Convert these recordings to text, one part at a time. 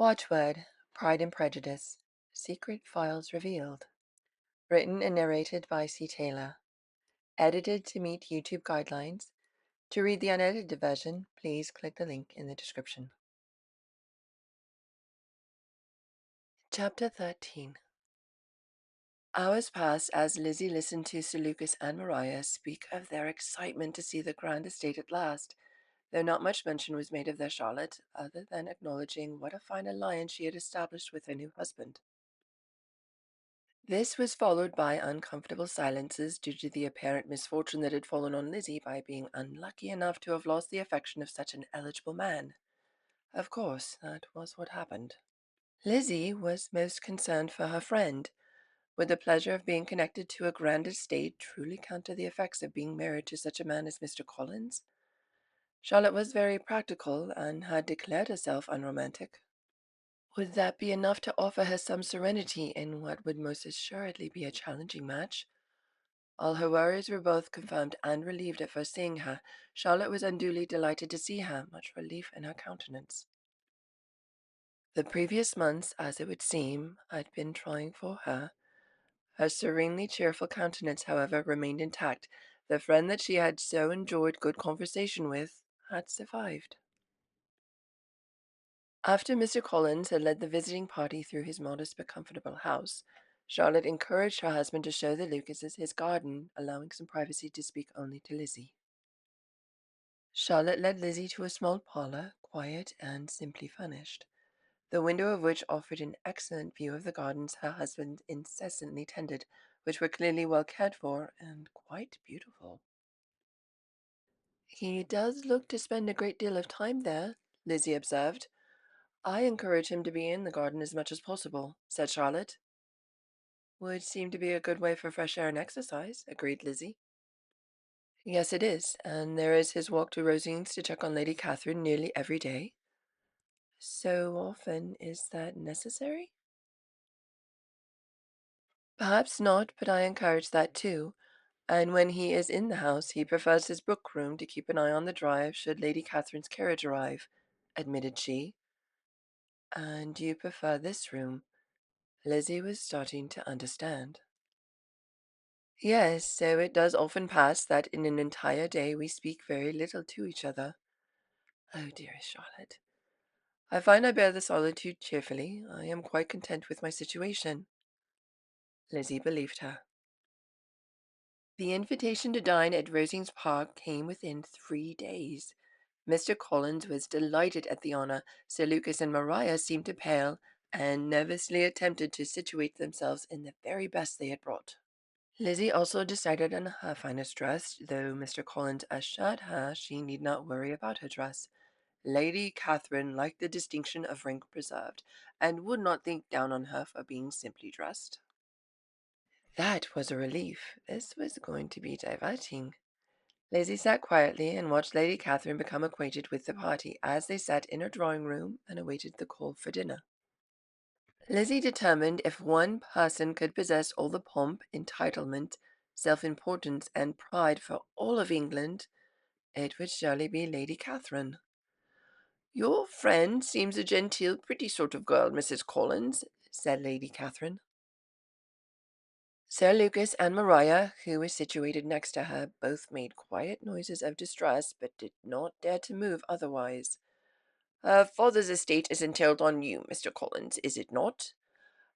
Watchword, Pride and Prejudice, Secret Files Revealed. Written and narrated by C. Taylor. Edited to meet YouTube guidelines. To read the unedited version, please click the link in the description. Chapter 13. Hours passed as Lizzie listened to Sir Lucas and Maria speak of their excitement to see the grand estate at last, though not much mention was made of their Charlotte, other than acknowledging what a fine alliance she had established with her new husband. This was followed by uncomfortable silences due to the apparent misfortune that had fallen on Lizzie by being unlucky enough to have lost the affection of such an eligible man. Of course, that was what happened. Lizzie was most concerned for her friend. Would the pleasure of being connected to a grand estate truly counter the effects of being married to such a man as Mr. Collins? Charlotte was very practical and had declared herself unromantic. Would that be enough to offer her some serenity in what would most assuredly be a challenging match? All her worries were both confirmed and relieved at first seeing her. Charlotte was unduly delighted to see her, much relief in her countenance. The previous months, as it would seem, had been trying for her. Her serenely cheerful countenance, however, remained intact. The friend that she had so enjoyed good conversation with had survived. After Mr. Collins had led the visiting party through his modest but comfortable house, Charlotte encouraged her husband to show the Lucases his garden, allowing some privacy to speak only to Lizzie. Charlotte led Lizzie to a small parlor, quiet and simply furnished, the window of which offered an excellent view of the gardens her husband incessantly tended, which were clearly well cared for and quite beautiful. "He does look to spend a great deal of time there," Lizzie observed. "I encourage him to be in the garden as much as possible," said Charlotte. "Would seem to be a good way for fresh air and exercise," agreed Lizzie. "Yes, it is, and there is his walk to Rosine's to check on Lady Catherine nearly every day." "So often is that necessary?" "Perhaps not, but I encourage that too. And when he is in the house, he prefers his book room to keep an eye on the drive should Lady Catherine's carriage arrive," admitted she. "And you prefer this room?" Lizzie was starting to understand. "Yes, so it does often pass that in an entire day we speak very little to each other." "Oh, dearest Charlotte, I find I bear the solitude cheerfully. I am quite content with my situation." Lizzie believed her. The invitation to dine at Rosings Park came within 3 days. Mr. Collins was delighted at the honor. Sir Lucas and Maria seemed to pale, and nervously attempted to situate themselves in the very best they had brought. Lizzie also decided on her finest dress, though Mr. Collins assured her she need not worry about her dress. Lady Catherine liked the distinction of rank preserved, and would not think down on her for being simply dressed. That was a relief. This was going to be diverting. Lizzie sat quietly and watched Lady Catherine become acquainted with the party as they sat in her drawing room and awaited the call for dinner. Lizzie determined if one person could possess all the pomp, entitlement, self-importance, and pride for all of England, it would surely be Lady Catherine. "Your friend seems a genteel, pretty sort of girl, Mrs. Collins," said Lady Catherine. Sir Lucas and Maria, who was situated next to her, both made quiet noises of distress, but did not dare to move otherwise. "Her father's estate is entailed on you, Mr. Collins, is it not?"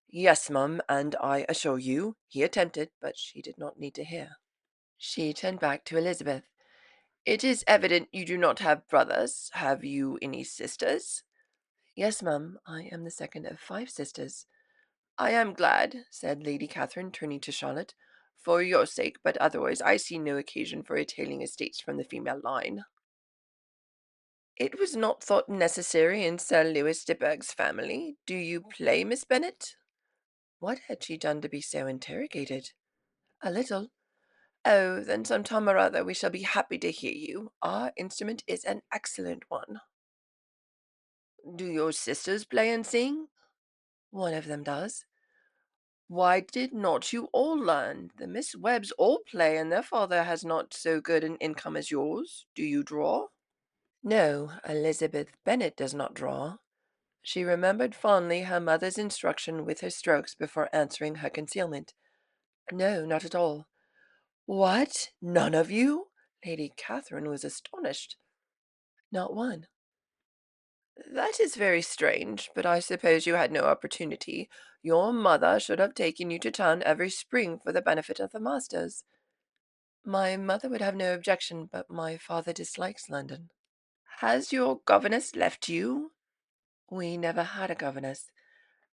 "Yes, mum, and I assure you," he attempted, but she did not need to hear. She turned back to Elizabeth. "It is evident you do not have brothers. Have you any sisters?" "Yes, mum, I am the second of 5 sisters." "I am glad," said Lady Catherine, turning to Charlotte, "for your sake, but otherwise I see no occasion for retailing estates from the female line." "It was not thought necessary in Sir Lewis de Bourgh's family. Do you play, Miss Bennet?" What had she done to be so interrogated? "A little." "Oh, then some time or other we shall be happy to hear you. Our instrument is an excellent one." "Do your sisters play and sing?" "One of them does." "Why did not you all learn? The Miss Webbs all play, and their father has not so good an income as yours. Do you draw?" "No, Elizabeth Bennet does not draw." She remembered fondly her mother's instruction with her strokes before answering her concealment. No, not at all. What? None of you? Lady Catherine was astonished. Not one. That is very strange, but I suppose you had no opportunity. Your mother should have taken you to town every spring for the benefit of the masters. My mother would have no objection, but my father dislikes London. Has your governess left you? We never had a governess.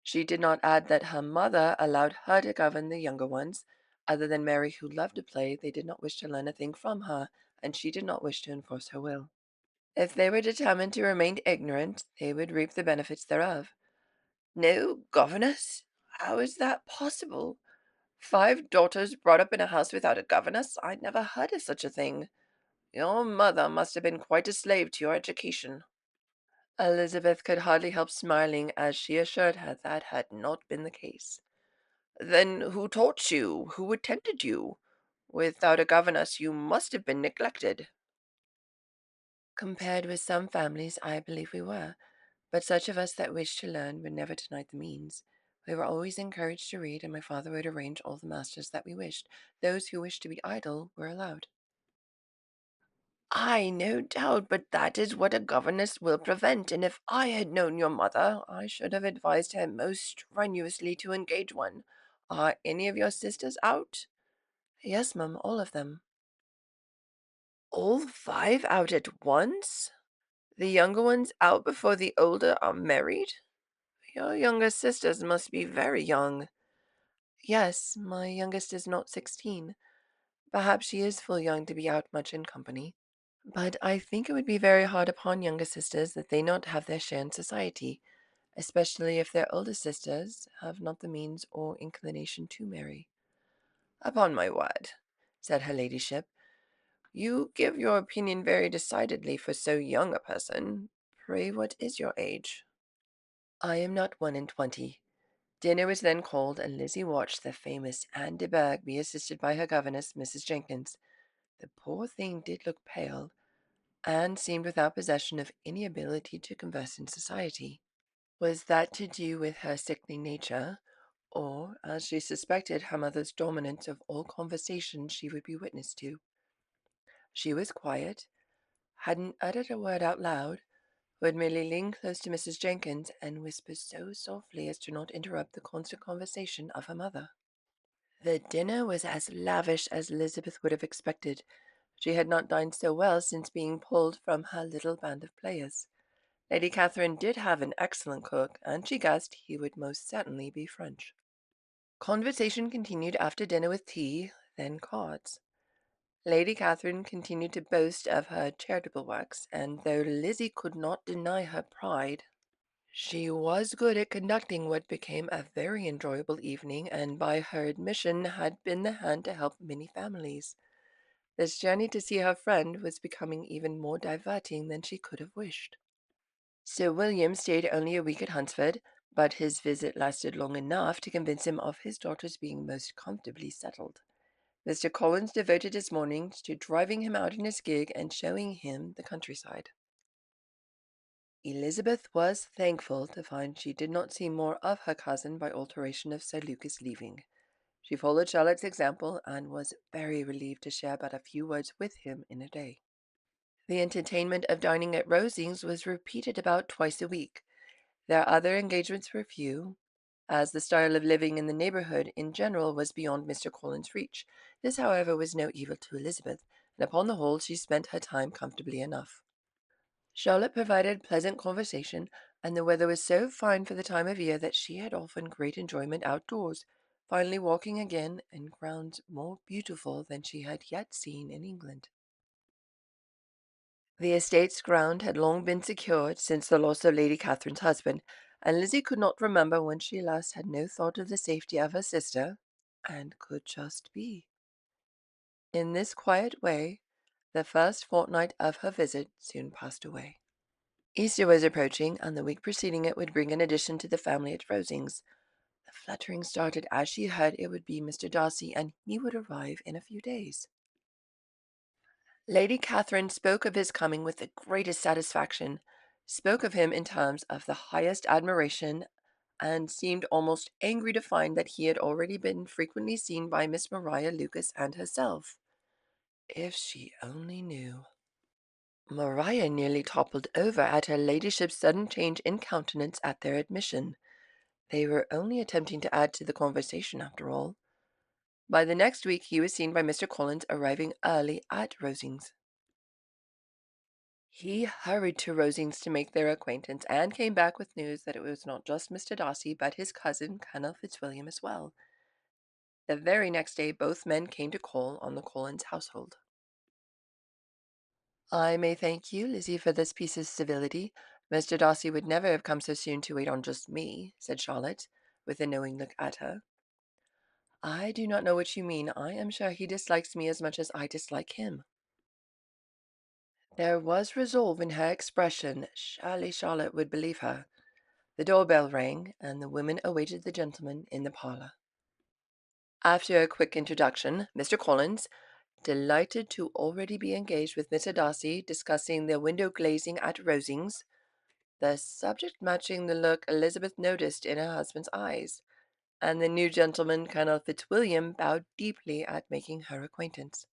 She did not add that her mother allowed her to govern the younger ones. Other than Mary, who loved to play, they did not wish to learn a thing from her, and she did not wish to enforce her will. If they were determined to remain ignorant, they would reap the benefits thereof. No governess? How is that possible? 5 daughters brought up in a house without a governess? I never heard of such a thing. Your mother must have been quite a slave to your education. Elizabeth could hardly help smiling as she assured her that had not been the case. Then who taught you? Who attended you? Without a governess, you must have been neglected. Compared with some families, I believe we were, but such of us that wished to learn were never denied the means. We were always encouraged to read, and my father would arrange all the masters that we wished. Those who wished to be idle were allowed. I no doubt, but that is what a governess will prevent, and if I had known your mother, I should have advised her most strenuously to engage one. Are any of your sisters out? Yes, mum, all of them. All 5 out at once? The younger ones out before the older are married? Your younger sisters must be very young. Yes, my youngest is not 16. Perhaps she is full young to be out much in company. But I think it would be very hard upon younger sisters that they not have their share in society, especially if their older sisters have not the means or inclination to marry. Upon my word, said her ladyship, you give your opinion very decidedly for so young a person. Pray, what is your age? I am not 1 and 20. Dinner was then called, and Lizzie watched the famous Anne de Bourgh be assisted by her governess, Mrs. Jenkins. The poor thing did look pale, and seemed without possession of any ability to converse in society. Was that to do with her sickly nature, or, as she suspected, her mother's dominance of all conversation she would be witness to? She was quiet, hadn't uttered a word out loud, would merely lean close to Mrs. Jenkins and whisper so softly as to not interrupt the constant conversation of her mother. The dinner was as lavish as Elizabeth would have expected. She had not dined so well since being pulled from her little band of players. Lady Catherine did have an excellent cook, and she guessed he would most certainly be French. Conversation continued after dinner with tea, then cards. Lady Catherine continued to boast of her charitable works, and though Lizzie could not deny her pride, she was good at conducting what became a very enjoyable evening, and by her admission had been the hand to help many families. This journey to see her friend was becoming even more diverting than she could have wished. Sir William stayed only a week at Hunsford, but his visit lasted long enough to convince him of his daughter's being most comfortably settled. Mr. Collins devoted his mornings to driving him out in his gig and showing him the countryside. Elizabeth was thankful to find she did not see more of her cousin by alteration of Sir Lucas leaving. She followed Charlotte's example, and was very relieved to share but a few words with him in a day. The entertainment of dining at Rosings was repeated about twice a week. Their other engagements were few, as the style of living in the neighbourhood in general was beyond Mr. Collins's reach. This, however, was no evil to Elizabeth, and upon the whole she spent her time comfortably enough. Charlotte provided pleasant conversation, and the weather was so fine for the time of year that she had often great enjoyment outdoors, finally walking again in grounds more beautiful than she had yet seen in England. The estate's ground had long been secured since the loss of Lady Catherine's husband, and Lizzie could not remember when she last had no thought of the safety of her sister, and could just be. In this quiet way, the first fortnight of her visit soon passed away. Easter was approaching, and the week preceding it would bring an addition to the family at Rosings. The fluttering started as she heard it would be Mr. Darcy, and he would arrive in a few days. Lady Catherine spoke of his coming with the greatest satisfaction. spoke of him in terms of the highest admiration, and seemed almost angry to find that he had already been frequently seen by Miss Maria Lucas and herself. If she only knew. Maria nearly toppled over at her ladyship's sudden change in countenance at their admission. They were only attempting to add to the conversation, after all. By the next week he was seen by Mr. Collins, arriving early at Rosings. He hurried to Rosings to make their acquaintance, and came back with news that it was not just Mr. Darcy, but his cousin, Colonel Fitzwilliam, as well. The very next day both men came to call on the Collins household. I may thank you, Lizzie, for this piece of civility. Mr. Darcy would never have come so soon to wait on just me, said Charlotte, with a knowing look at her. I do not know what you mean. I am sure he dislikes me as much as I dislike him. There was resolve in her expression. Surely Charlotte would believe her. The doorbell rang, and the women awaited the gentleman in the parlour. After a quick introduction, Mr. Collins, delighted to already be engaged with Mr. Darcy, discussing their window glazing at Rosings, the subject matching the look Elizabeth noticed in her husband's eyes, and the new gentleman, Colonel Fitzwilliam, bowed deeply at making her acquaintance.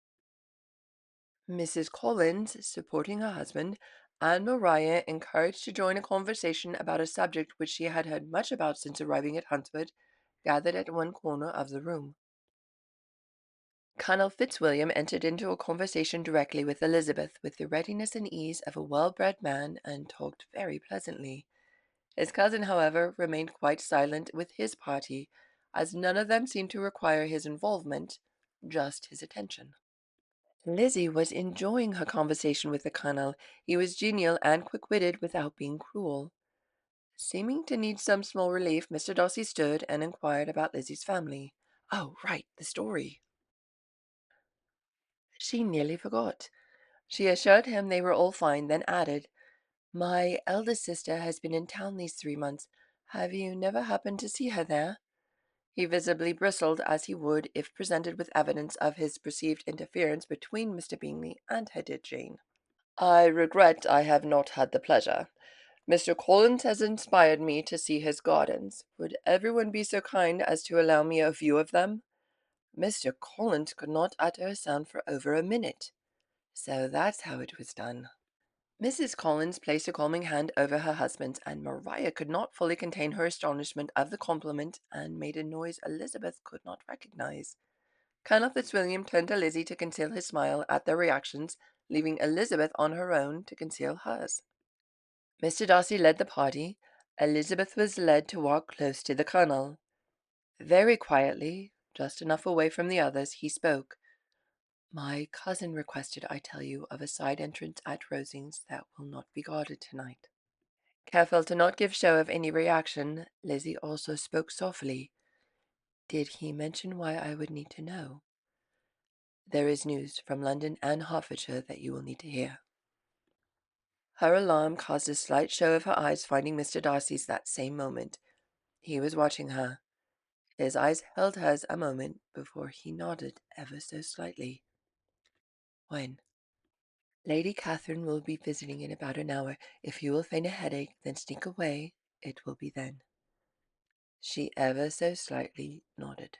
Mrs. Collins, supporting her husband, and Maria, encouraged to join a conversation about a subject which she had heard much about since arriving at Hunsford, gathered at one corner of the room. Colonel Fitzwilliam entered into a conversation directly with Elizabeth, with the readiness and ease of a well-bred man, and talked very pleasantly. His cousin, however, remained quite silent with his party, as none of them seemed to require his involvement, just his attention. Lizzie was enjoying her conversation with the colonel. He was genial and quick-witted without being cruel. Seeming to need some small relief, Mr. Darcy stood and inquired about Lizzie's family. Oh, right, the story. She nearly forgot. She assured him they were all fine, then added, "My eldest sister has been in town these 3 months. Have you never happened to see her there?" He visibly bristled, as he would if presented with evidence of his perceived interference between Mr. Bingley and her dear Jane. "I regret I have not had the pleasure. Mr. Collins has inspired me to see his gardens. Would everyone be so kind as to allow me a view of them?" Mr. Collins could not utter a sound for over a minute. So that's how it was done. Mrs. Collins placed a calming hand over her husband's, and Maria could not fully contain her astonishment of the compliment, and made a noise Elizabeth could not recognize. Colonel Fitzwilliam turned to Lizzie to conceal his smile at their reactions, leaving Elizabeth on her own to conceal hers. Mr. Darcy led the party. Elizabeth was led to walk close to the colonel. Very quietly, just enough away from the others, he spoke. "My cousin requested I tell you of a side entrance at Rosings that will not be guarded tonight." Careful to not give show of any reaction, Lizzie also spoke softly. "Did he mention why I would need to know?" "There is news from London and Hertfordshire that you will need to hear." Her alarm caused a slight show of her eyes finding Mr. Darcy's that same moment. He was watching her. His eyes held hers a moment before he nodded ever so slightly. "When?" "Lady Catherine will be visiting in about an hour. If you will feign a headache, then sneak away, it will be then." She ever so slightly nodded.